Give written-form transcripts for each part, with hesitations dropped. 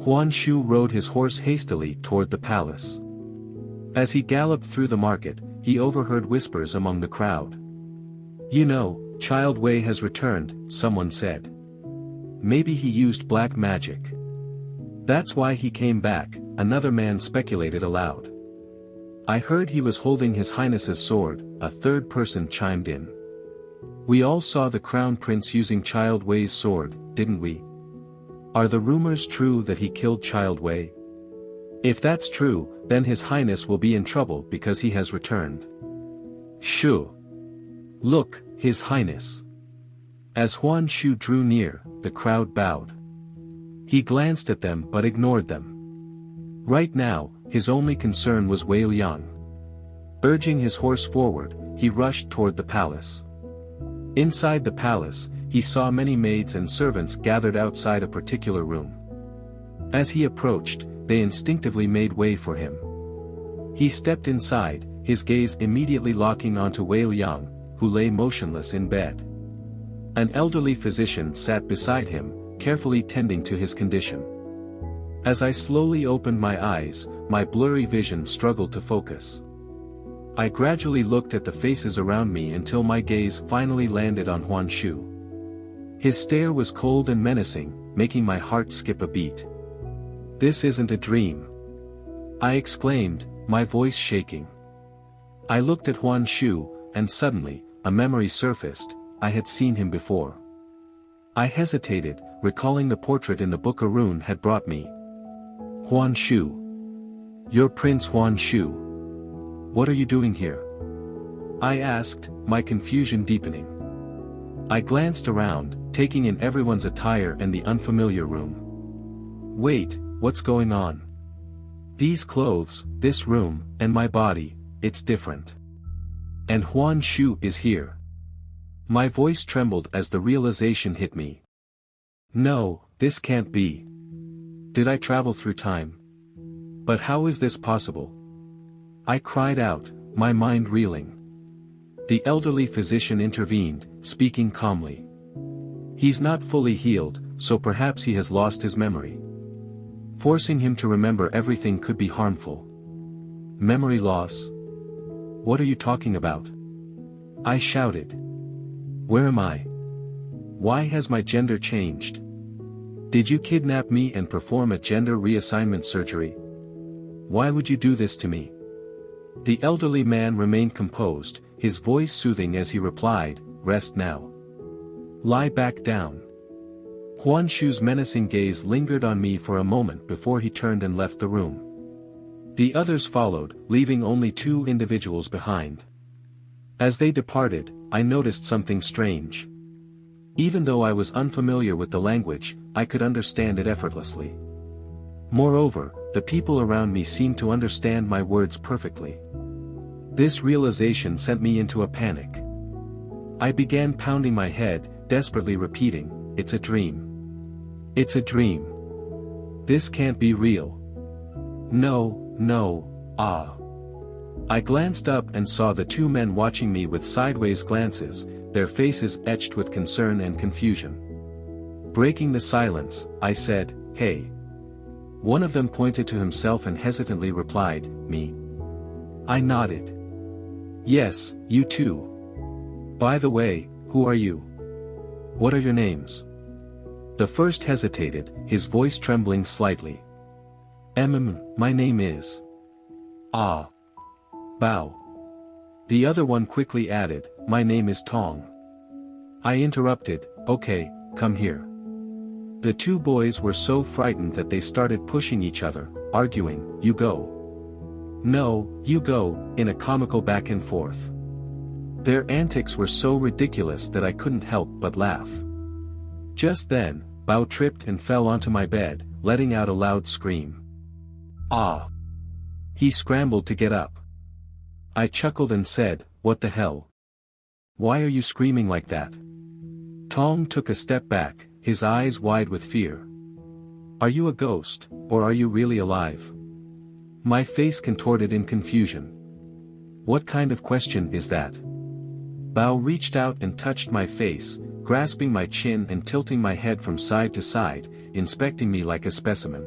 Huan Shu rode his horse hastily toward the palace. As he galloped through the market, he overheard whispers among the crowd. "You know, Child Wei has returned," someone said. "Maybe he used black magic. That's why he came back," another man speculated aloud. "I heard he was holding His Highness's sword," a third person chimed in. "We all saw the Crown Prince using Child Wei's sword, didn't we? Are the rumors true that he killed Child Wei? If that's true, then His Highness will be in trouble because he has returned." "Shu. Look, His Highness." As Huan Shu drew near, the crowd bowed. He glanced at them but ignored them. Right now, his only concern was Wei Liang. Urging his horse forward, he rushed toward the palace. Inside the palace, he saw many maids and servants gathered outside a particular room. As he approached, they instinctively made way for him. He stepped inside, his gaze immediately locking onto Wei Liang, who lay motionless in bed. An elderly physician sat beside him, carefully tending to his condition. As I slowly opened my eyes, my blurry vision struggled to focus. I gradually looked at the faces around me until my gaze finally landed on Huan Shu. His stare was cold and menacing, making my heart skip a beat. "This isn't a dream," I exclaimed, my voice shaking. I looked at Huan Shu, and suddenly, a memory surfaced. I had seen him before. I hesitated, recalling the portrait in the book Arun had brought me. "Huan Shu. You're Prince Huan Shu. What are you doing here?" I asked, my confusion deepening. I glanced around, taking in everyone's attire and the unfamiliar room. "Wait, what's going on? These clothes, this room, and my body, it's different. And Huan Shu is here." My voice trembled as the realization hit me. No, this can't be. Did I travel through time? But how is this possible? I cried out, my mind reeling. The elderly physician intervened, speaking calmly. "He's not fully healed, so perhaps he has lost his memory. Forcing him to remember everything could be harmful." "Memory loss? What are you talking about?" I shouted. "Where am I? Why has my gender changed? Did you kidnap me and perform a gender reassignment surgery? Why would you do this to me?" The elderly man remained composed, his voice soothing as he replied, "Rest now. Lie back down." Huan Shu's menacing gaze lingered on me for a moment before he turned and left the room. The others followed, leaving only 2 individuals behind. As they departed, I noticed something strange. Even though I was unfamiliar with the language, I could understand it effortlessly. Moreover, the people around me seemed to understand my words perfectly. This realization sent me into a panic. I began pounding my head, desperately repeating, "It's a dream. It's a dream. This can't be real. No, no, ah." I glanced up and saw the 2 men watching me with sideways glances, their faces etched with concern and confusion. Breaking the silence, I said, "Hey." One of them pointed to himself and hesitantly replied, "Me." I nodded. "Yes, you too. By the way, who are you? What are your names?" The first hesitated, his voice trembling slightly. My name is." "Ah. Bao." The other one quickly added, "My name is Tong." I interrupted, "Okay, come here." The 2 boys were so frightened that they started pushing each other, arguing, "You go. No, you go," in a comical back and forth. Their antics were so ridiculous that I couldn't help but laugh. Just then, Bao tripped and fell onto my bed, letting out a loud scream. "Ah!" He scrambled to get up. I chuckled and said, "What the hell? Why are you screaming like that?" Tong took a step back, his eyes wide with fear. "Are you a ghost, or are you really alive?" My face contorted in confusion. What kind of question is that? Bao reached out and touched my face, grasping my chin and tilting my head from side to side, inspecting me like a specimen.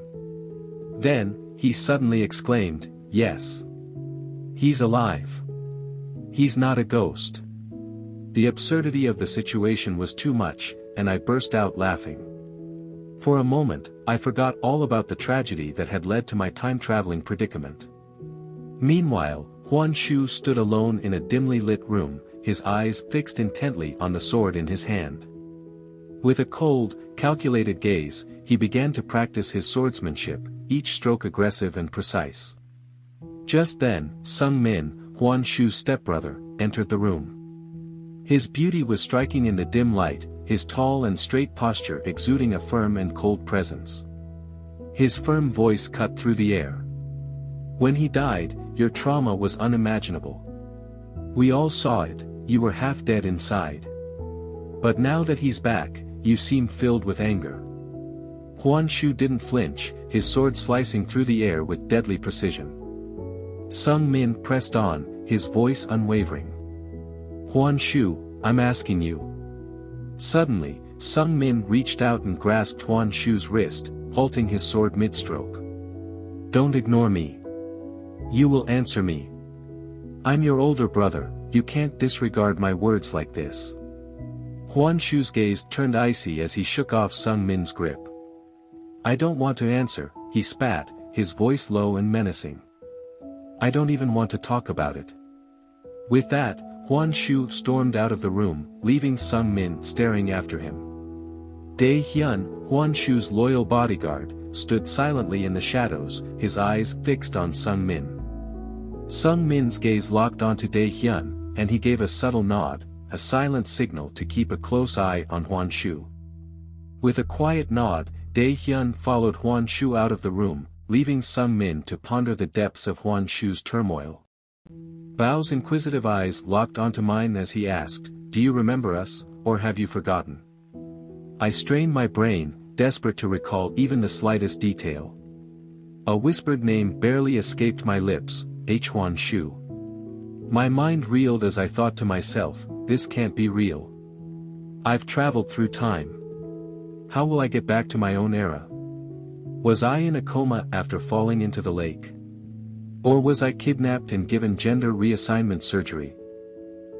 Then, he suddenly exclaimed, "Yes. He's alive. He's not a ghost." The absurdity of the situation was too much, and I burst out laughing. For a moment, I forgot all about the tragedy that had led to my time-traveling predicament. Meanwhile, Huan Shu stood alone in a dimly lit room, his eyes fixed intently on the sword in his hand. With a cold, calculated gaze, he began to practice his swordsmanship, each stroke aggressive and precise. Just then, Sumin, Huan Shu's stepbrother, entered the room. His beauty was striking in the dim light, his tall and straight posture exuding a firm and cold presence. His firm voice cut through the air. "When he died, your trauma was unimaginable. We all saw it, you were half dead inside. But now that he's back, you seem filled with anger." Huan Shu didn't flinch, his sword slicing through the air with deadly precision. Sumin pressed on, his voice unwavering. "Huan Shu, I'm asking you." Suddenly, Sumin reached out and grasped Huan Shu's wrist, halting his sword mid-stroke. "Don't ignore me. You will answer me. I'm your older brother, you can't disregard my words like this." Huan Shu's gaze turned icy as he shook off Sumin's grip. "I don't want to answer," he spat, his voice low and menacing. "I don't even want to talk about it." With that, Huan Shu stormed out of the room, leaving Sumin staring after him. Dai Hyun, Huan Shu's loyal bodyguard, stood silently in the shadows, his eyes fixed on Sumin. Sumin's gaze locked onto Dai Hyun, and he gave a subtle nod, a silent signal to keep a close eye on Huan Shu. With a quiet nod, Dai Hyun followed Huan Shu out of the room, leaving Sumin to ponder the depths of Huan Shu's turmoil. Bao's inquisitive eyes locked onto mine as he asked, "Do you remember us, or have you forgotten?" I strained my brain, desperate to recall even the slightest detail. A whispered name barely escaped my lips, Huan Shu. My mind reeled as I thought to myself, this can't be real. I've traveled through time. How will I get back to my own era? Was I in a coma after falling into the lake? Or was I kidnapped and given gender reassignment surgery?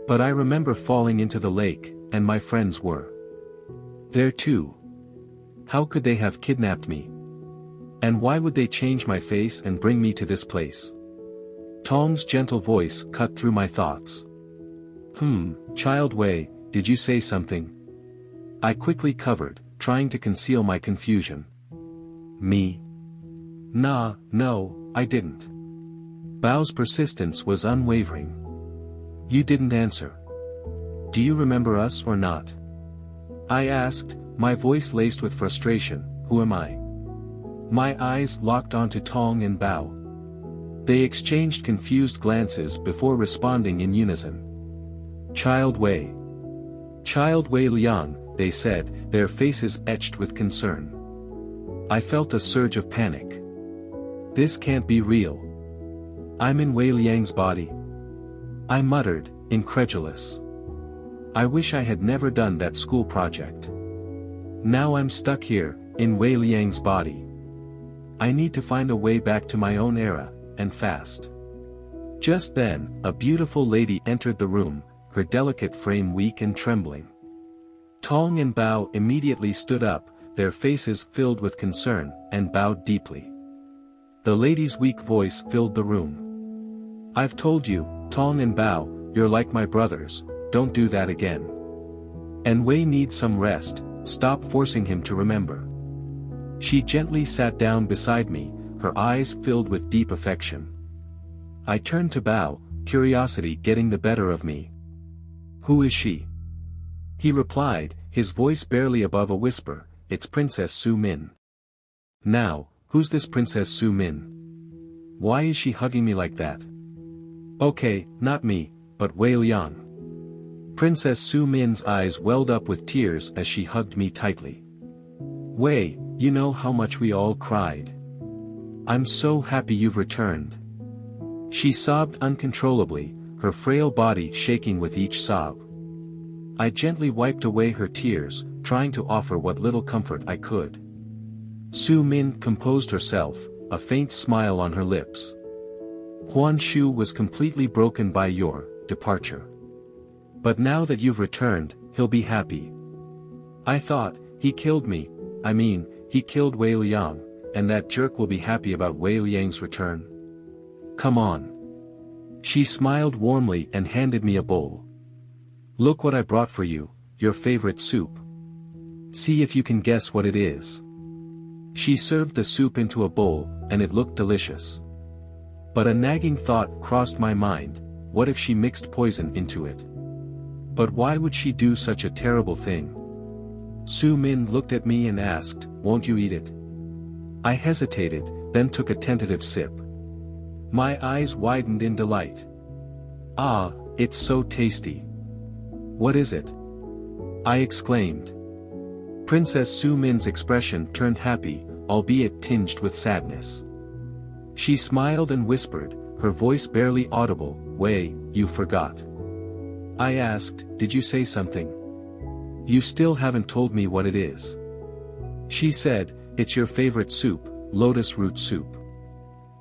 But I remember falling into the lake, and my friends were there too. How could they have kidnapped me? And why would they change my face and bring me to this place? Tong's gentle voice cut through my thoughts. Child Wei, did you say something?" I quickly covered, trying to conceal my confusion. "Me? Nah, no, I didn't." Bao's persistence was unwavering. "You didn't answer. Do you remember us or not?" I asked, my voice laced with frustration. "Who am I?" My eyes locked onto Tong and Bao. They exchanged confused glances before responding in unison. "Child Wei. Child Wei Liang," they said, their faces etched with concern. I felt a surge of panic. This can't be real. I'm in Wei Liang's body. I muttered, incredulous. I wish I had never done that school project. Now I'm stuck here, in Wei Liang's body. I need to find a way back to my own era, and fast. Just then, a beautiful lady entered the room, her delicate frame weak and trembling. Tong and Bao immediately stood up, their faces filled with concern, and bowed deeply. The lady's weak voice filled the room. "I've told you, Tong and Bao, you're like my brothers, don't do that again. And Wei needs some rest, stop forcing him to remember." She gently sat down beside me, her eyes filled with deep affection. I turned to Bao, curiosity getting the better of me. "Who is she?" He replied, his voice barely above a whisper, "It's Princess Sumin." "Now, who's this Princess Sumin? Why is she hugging me like that?" "Okay, not me, but Wei Liang." Princess Sumin's eyes welled up with tears as she hugged me tightly. "Wei, you know how much we all cried. I'm so happy you've returned." She sobbed uncontrollably, her frail body shaking with each sob. I gently wiped away her tears, trying to offer what little comfort I could. Sumin composed herself, a faint smile on her lips. Huan Shu was completely broken by your departure. But now that you've returned, he'll be happy. I thought, he killed me, he killed Wei Liang, and that jerk will be happy about Wei Liang's return. Come on. She smiled warmly and handed me a bowl. Look what I brought for you, your favorite soup. See if you can guess what it is. She served the soup into a bowl, and it looked delicious. But a nagging thought crossed my mind, what if she mixed poison into it? But why would she do such a terrible thing? Sumin looked at me and asked, won't you eat it? I hesitated, then took a tentative sip. My eyes widened in delight. Ah, it's so tasty. What is it? I exclaimed. Princess Sumin's expression turned happy, albeit tinged with sadness. She smiled and whispered, her voice barely audible, Wei, you forgot. I asked, did you say something? You still haven't told me what it is. She said, it's your favorite soup, lotus root soup.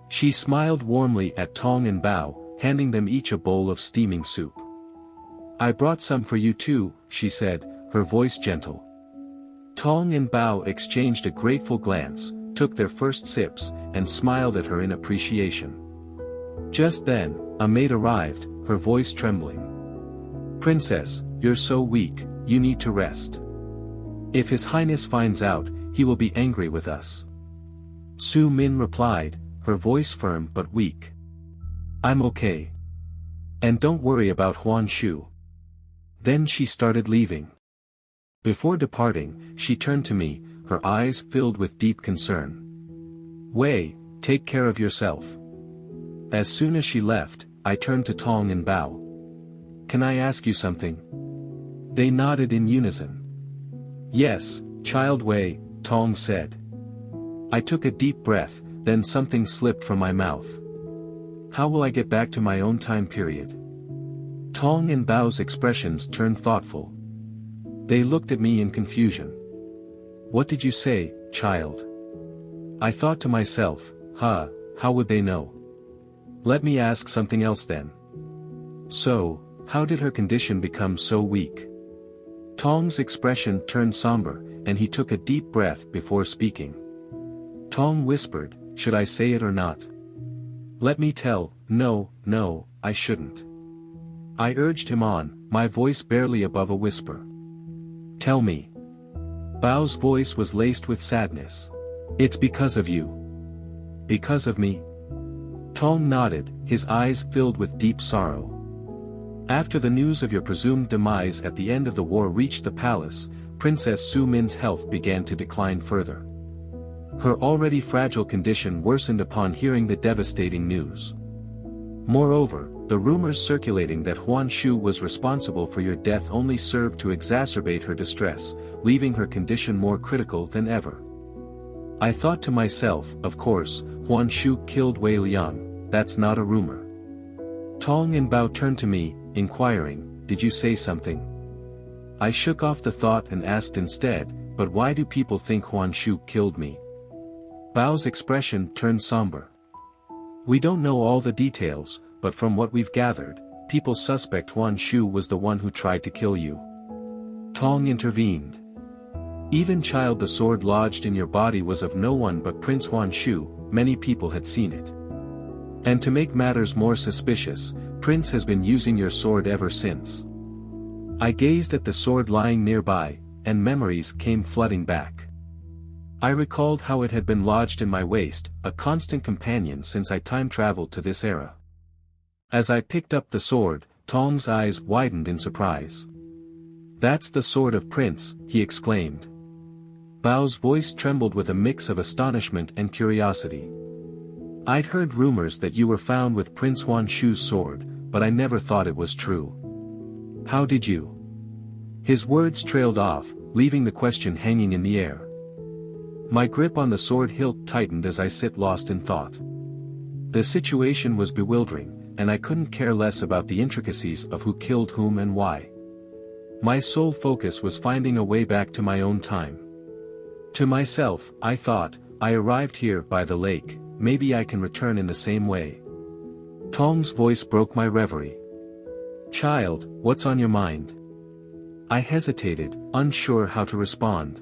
She smiled warmly at Tong and Bao, handing them each a bowl of steaming soup. I brought some for you too, she said, her voice gentle. Tong and Bao exchanged a grateful glance, took their first sips, and smiled at her in appreciation. Just then, a maid arrived, her voice trembling. Princess, you're so weak, you need to rest. If His Highness finds out, he will be angry with us. Sumin replied, her voice firm but weak. I'm okay. And don't worry about Huan Shu. Then she started leaving. Before departing, she turned to me, her eyes filled with deep concern. Wei, take care of yourself. As soon as she left, I turned to Tong and Bao. Can I ask you something? They nodded in unison. Yes, child Wei, Tong said. I took a deep breath, then something slipped from my mouth. How will I get back to my own time period? Tong and Bao's expressions turned thoughtful. They looked at me in confusion. What did you say, child? I thought to myself, how would they know? Let me ask something else then. So, how did her condition become so weak? Tong's expression turned somber, and he took a deep breath before speaking. Tong whispered, should I say it or not? Let me tell, no, I shouldn't. I urged him on, my voice barely above a whisper. Tell me. Bao's voice was laced with sadness. It's because of you. Because of me? Tong nodded, his eyes filled with deep sorrow. After the news of your presumed demise at the end of the war reached the palace, Princess Sumin's health began to decline further. Her already fragile condition worsened upon hearing the devastating news. Moreover, the rumors circulating that Huan Shu was responsible for your death only served to exacerbate her distress, leaving her condition more critical than ever. I thought to myself, of course, Huan Shu killed Wei Liang, that's not a rumor. Tong and Bao turned to me, inquiring, did you say something? I shook off the thought and asked instead, but why do people think Huan Shu killed me? Bao's expression turned somber. We don't know all the details, but from what we've gathered, people suspect Huan Shu was the one who tried to kill you. Tong intervened. Even child, the sword lodged in your body was of no one but Prince Huan Shu, many people had seen it. And to make matters more suspicious, Prince has been using your sword ever since. I gazed at the sword lying nearby, and memories came flooding back. I recalled how it had been lodged in my waist, a constant companion since I time-traveled to this era. As I picked up the sword, Tong's eyes widened in surprise. That's the sword of Prince, he exclaimed. Bao's voice trembled with a mix of astonishment and curiosity. I'd heard rumors that you were found with Prince Huan Shu's sword, but I never thought it was true. How did you? His words trailed off, leaving the question hanging in the air. My grip on the sword hilt tightened as I sat lost in thought. The situation was bewildering, and I couldn't care less about the intricacies of who killed whom and why. My sole focus was finding a way back to my own time. To myself, I thought, I arrived here by the lake, maybe I can return in the same way. Tong's voice broke my reverie. Child, what's on your mind? I hesitated, unsure how to respond.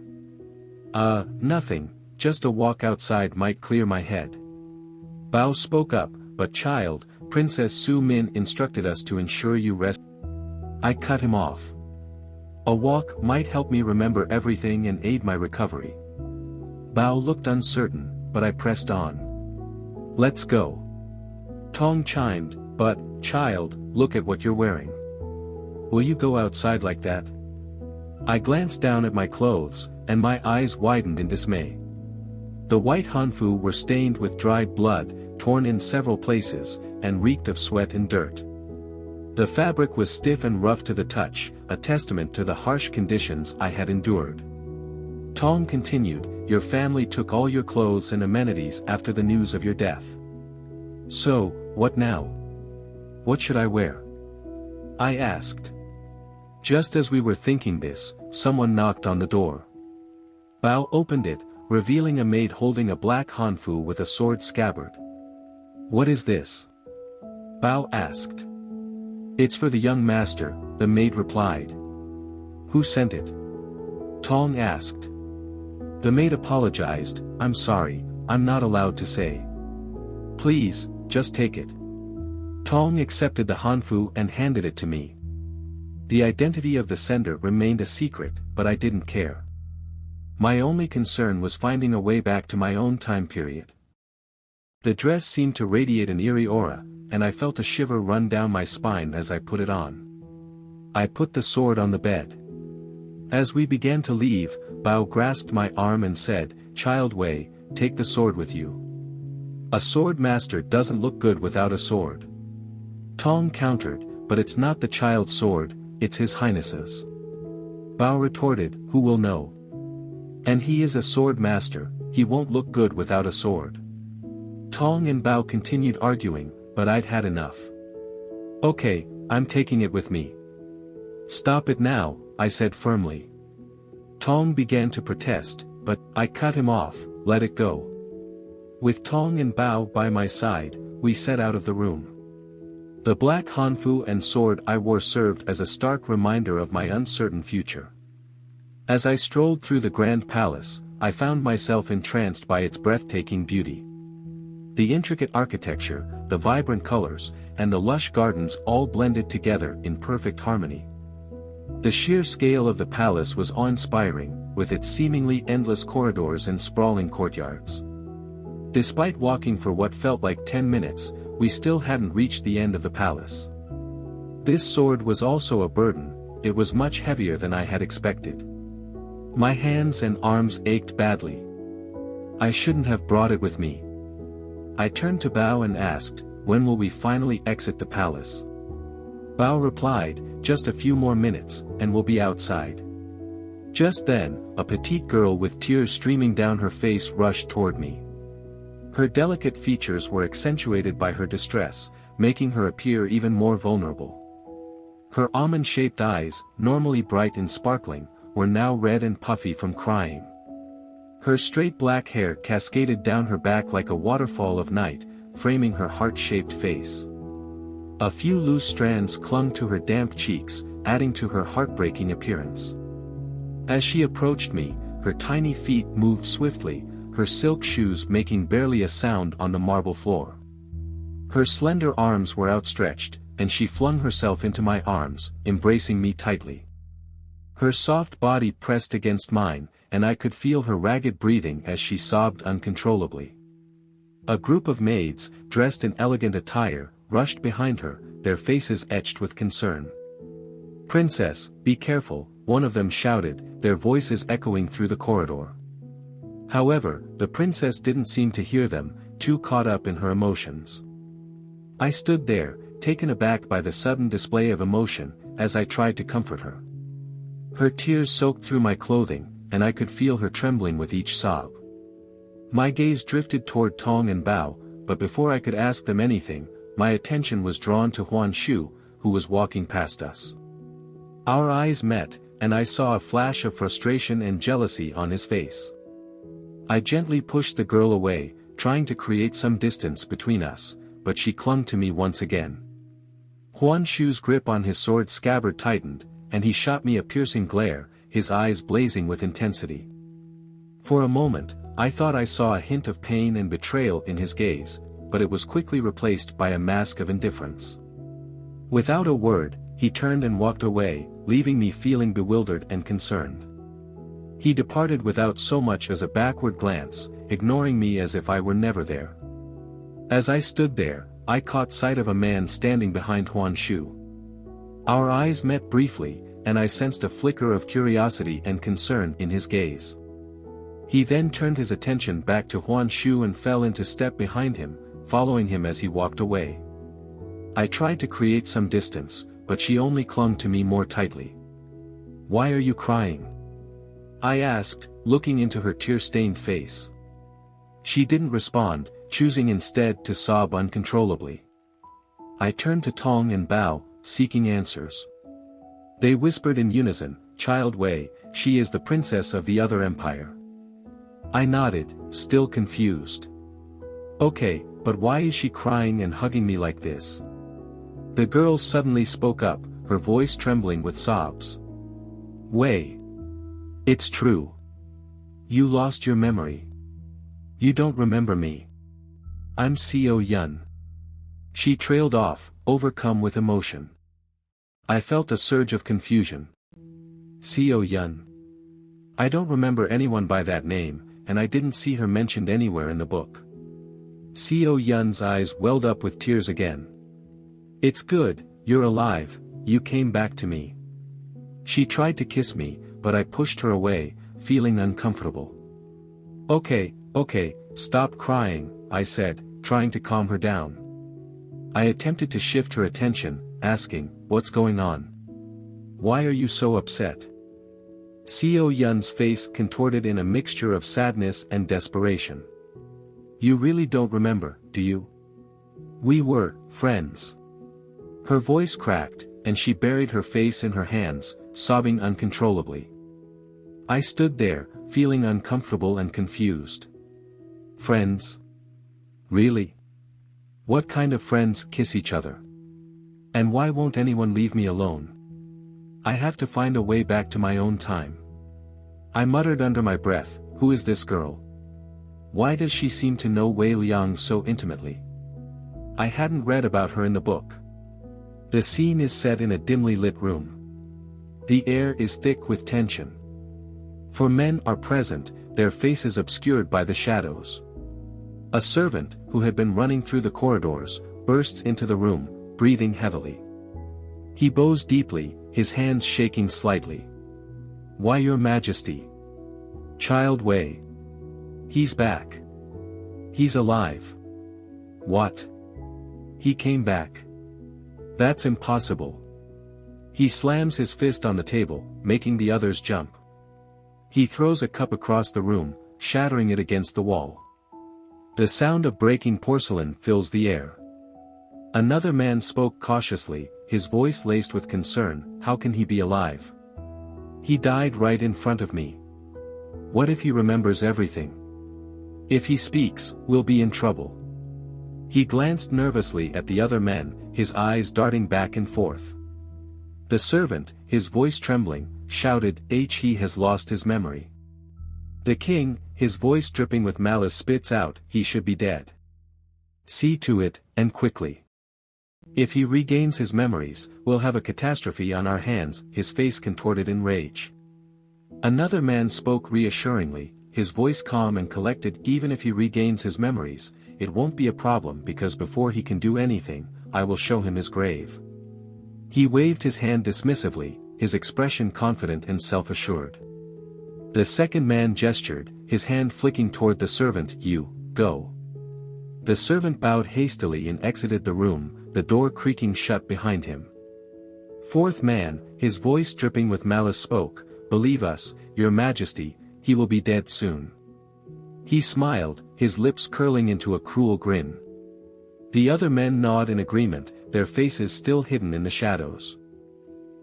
Nothing, just a walk outside might clear my head. Bao spoke up, but child, Princess Sumin instructed us to ensure you rest. I cut him off. A walk might help me remember everything and aid my recovery. Bao looked uncertain, but I pressed on. Let's go. Tong chimed, but, child, look at what you're wearing. Will you go outside like that? I glanced down at my clothes, and my eyes widened in dismay. The white hanfu were stained with dried blood, torn in several places, and reeked of sweat and dirt. The fabric was stiff and rough to the touch, a testament to the harsh conditions I had endured. Tong continued, your family took all your clothes and amenities after the news of your death. So, what now? What should I wear? I asked. Just as we were thinking this, someone knocked on the door. Bao opened it, revealing a maid holding a black hanfu with a sword scabbard. What is this? Bao asked. It's for the young master, the maid replied. Who sent it? Tong asked. The maid apologized, I'm sorry, I'm not allowed to say. Please, just take it. Tong accepted the hanfu and handed it to me. The identity of the sender remained a secret, but I didn't care. My only concern was finding a way back to my own time period. The dress seemed to radiate an eerie aura, and I felt a shiver run down my spine as I put it on. I put the sword on the bed. As we began to leave, Bao grasped my arm and said, Child Wei, take the sword with you. A sword master doesn't look good without a sword. Tong countered, but it's not the child's sword, it's His Highness's. Bao retorted, who will know? And he is a sword master, he won't look good without a sword. Tong and Bao continued arguing, but I'd had enough. Okay, I'm taking it with me. Stop it now, I said firmly. Tong began to protest, but I cut him off, let it go. With Tong and Bao by my side, we set out of the room. The black hanfu and sword I wore served as a stark reminder of my uncertain future. As I strolled through the grand palace, I found myself entranced by its breathtaking beauty. The intricate architecture, the vibrant colors, and the lush gardens all blended together in perfect harmony. The sheer scale of the palace was awe-inspiring, with its seemingly endless corridors and sprawling courtyards. Despite walking for what felt like 10 minutes, we still hadn't reached the end of the palace. This sword was also a burden, it was much heavier than I had expected. My hands and arms ached badly. I shouldn't have brought it with me. I turned to Bao and asked, when will we finally exit the palace? Bao replied, just a few more minutes, and we'll be outside. Just then, a petite girl with tears streaming down her face rushed toward me. Her delicate features were accentuated by her distress, making her appear even more vulnerable. Her almond-shaped eyes, normally bright and sparkling, were now red and puffy from crying. Her straight black hair cascaded down her back like a waterfall of night, framing her heart-shaped face. A few loose strands clung to her damp cheeks, adding to her heartbreaking appearance. As she approached me, her tiny feet moved swiftly, her silk shoes making barely a sound on the marble floor. Her slender arms were outstretched, and she flung herself into my arms, embracing me tightly. Her soft body pressed against mine, and I could feel her ragged breathing as she sobbed uncontrollably. A group of maids, dressed in elegant attire, rushed behind her, their faces etched with concern. Princess, be careful, one of them shouted, their voices echoing through the corridor. However, the princess didn't seem to hear them, too caught up in her emotions. I stood there, taken aback by the sudden display of emotion, as I tried to comfort her. Her tears soaked through my clothing, and I could feel her trembling with each sob. My gaze drifted toward Tong and Bao, but before I could ask them anything, my attention was drawn to Huan Shu, who was walking past us. Our eyes met, and I saw a flash of frustration and jealousy on his face. I gently pushed the girl away, trying to create some distance between us, but she clung to me once again. Huan Shu's grip on his sword scabbard tightened, and he shot me a piercing glare, his eyes blazing with intensity. For a moment, I thought I saw a hint of pain and betrayal in his gaze, but it was quickly replaced by a mask of indifference. Without a word, he turned and walked away, leaving me feeling bewildered and concerned. He departed without so much as a backward glance, ignoring me as if I were never there. As I stood there, I caught sight of a man standing behind Huan Shu. Our eyes met briefly, and I sensed a flicker of curiosity and concern in his gaze. He then turned his attention back to Huan Shu and fell into step behind him, following him as he walked away. I tried to create some distance, but she only clung to me more tightly. "Why are you crying?" I asked, looking into her tear-stained face. She didn't respond, choosing instead to sob uncontrollably. I turned to Tong and Bao, seeking answers. They whispered in unison, "Child Wei, she is the princess of the other empire." I nodded, still confused. "Okay, but why is she crying and hugging me like this?" The girl suddenly spoke up, her voice trembling with sobs. "Wei. It's true. You lost your memory. You don't remember me. I'm Xiao Yun." She trailed off, overcome with emotion. I felt a surge of confusion. Xiao Yun. I don't remember anyone by that name, and I didn't see her mentioned anywhere in the book. Xiao Yun's eyes welled up with tears again. "It's good, you're alive, you came back to me." She tried to kiss me, but I pushed her away, feeling uncomfortable. Okay, stop crying," I said, trying to calm her down. I attempted to shift her attention, asking, "What's going on? Why are you so upset?" Xiao Yun's face contorted in a mixture of sadness and desperation. "You really don't remember, do you? We were friends." Her voice cracked, and she buried her face in her hands, sobbing uncontrollably. I stood there, feeling uncomfortable and confused. Friends? Really? What kind of friends kiss each other? And why won't anyone leave me alone? I have to find a way back to my own time. I muttered under my breath, "Who is this girl? Why does she seem to know Wei Liang so intimately?" I hadn't read about her in the book. The scene is set in a dimly lit room. The air is thick with tension. For men are present, their faces obscured by the shadows. A servant, who had been running through the corridors, bursts into the room, breathing heavily. He bows deeply, his hands shaking slightly. "Why, Your Majesty? Child Wei. He's back. He's alive." "What? He came back? That's impossible." He slams his fist on the table, making the others jump. He throws a cup across the room, shattering it against the wall. The sound of breaking porcelain fills the air. Another man spoke cautiously, his voice laced with concern, "How can he be alive? He died right in front of me. What if he remembers everything? If he speaks, we'll be in trouble." He glanced nervously at the other men, his eyes darting back and forth. The servant, his voice trembling, shouted, "He has lost his memory." The king, his voice dripping with malice, spits out, "He should be dead. See to it, and quickly. If he regains his memories, we'll have a catastrophe on our hands," his face contorted in rage. Another man spoke reassuringly, his voice calm and collected, "Even if he regains his memories, it won't be a problem because before he can do anything, I will show him his grave." He waved his hand dismissively, his expression confident and self-assured. The second man gestured, his hand flicking toward the servant, "You, go." The servant bowed hastily and exited the room, the door creaking shut behind him. Fourth man, his voice dripping with malice, spoke, "Believe us, Your Majesty, he will be dead soon." He smiled, his lips curling into a cruel grin. The other men nod in agreement, their faces still hidden in the shadows.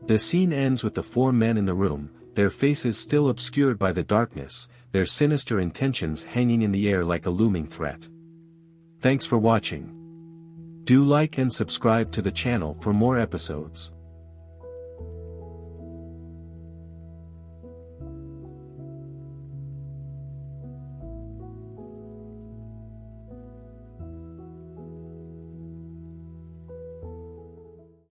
The scene ends with the four men in the room, their faces still obscured by the darkness, their sinister intentions hanging in the air like a looming threat. Thanks for watching. Do like and subscribe to the channel for more episodes.